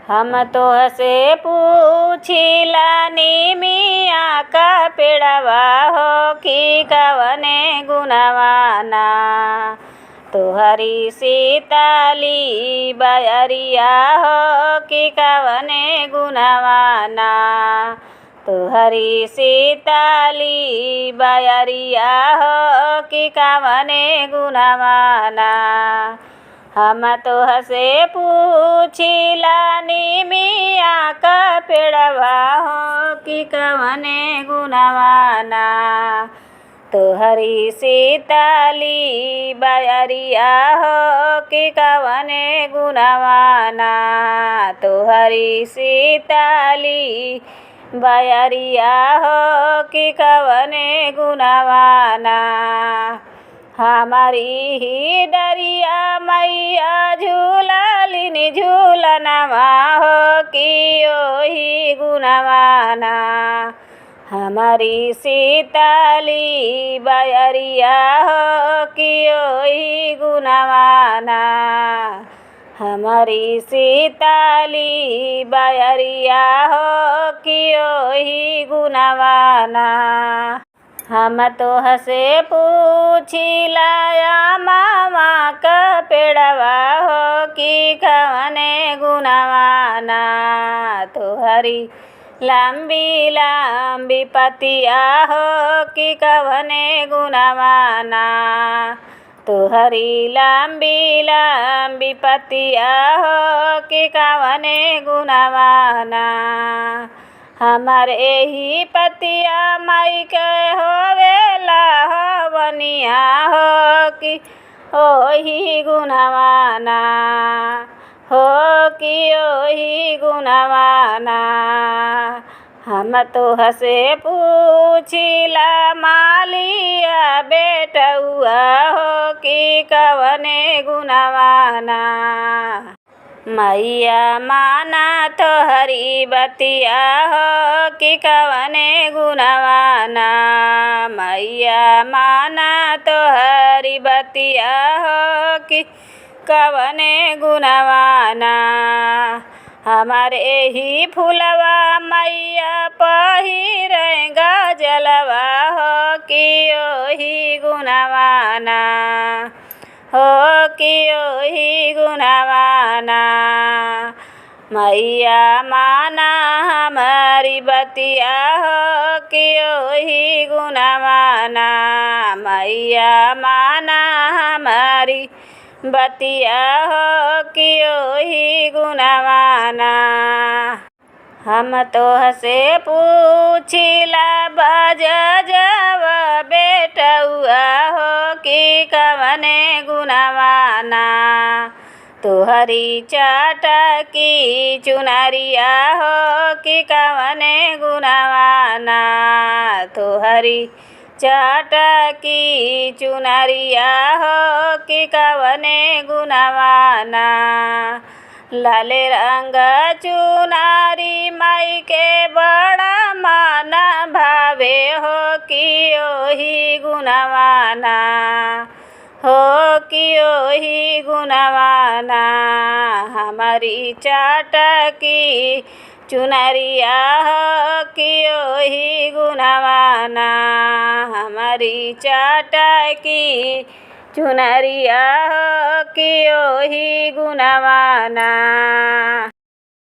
हम तोहसे पूछिला निमिया का पेड़वा हो कि कवने गुणवाना। तोहरी सीताली बयरिया हो कि कवने गुणवाना। तोहरी सीताली बयरिया हो कि कवने गुणवाना। हम तोहसे पूछिला निमिया का पेड़वा हो कि कवने गुणवाना। तोहरी सीताली बयरिया हो कि कवने गुणवाना। तोहरी सीताली बयरिया हो कि कवने गुणवाना। हमारी ही डरिया मैया झूललिन झूलनवा हो कि ओही गुणवाना। हमारी सीताली बयरिया हो कि ओही गुणवाना। हमारी सीताली बयरिया हो कि ओही गुणवाना। हम तोहसे पूछिला मामा का पेड़वा हो कि कवने गुणवाना। तोहरी लंबी लंबी पतिया हो कि कवने गुणवाना। तोहरी लंबी लंबी पतिया हो कि कवने गुणवाना। हमारे ही पतिया माई के होवेला हवनिया हो कि ओही गुणवाना। हो कि ओही गुणवाना। हम तोहसे पूछिला मालिया बेटउआ हो कि कवने गुणवाना। मैया माना तोहरी बतिया हो कि कवने गुणवाना। मैया माना तोहरी बतिया हो कि कवने गुणवाना। हमारे ही फूलवा मैया पहिरे गजलवा हो कि ओही गुणवाना। हो कि ओही गुणवाना। मैया माना हमारी बतिया हो कि ओही गुणवाना। मैया माना हमारी बतिया हो कि ओही गुणवाना। हम तोहसे पूछिला बजजवा बेटउआ हो कि कवने गुणवाना। तोहरी चटकी चुनरिया हो कि कवने गुणवाना। तोहरी चटकी चुनरिया हो कि कवने गुणवाना। लाल रंग चुनारी माई के बड़ा मन भावे हो कि ओही गुणवाना। हो कि ओही गुणवाना। हमारी चटकी चुनरिया हो कि ओही गुणवाना। हमारी चटकी चुनरिया हो कि ओही गुणवाना।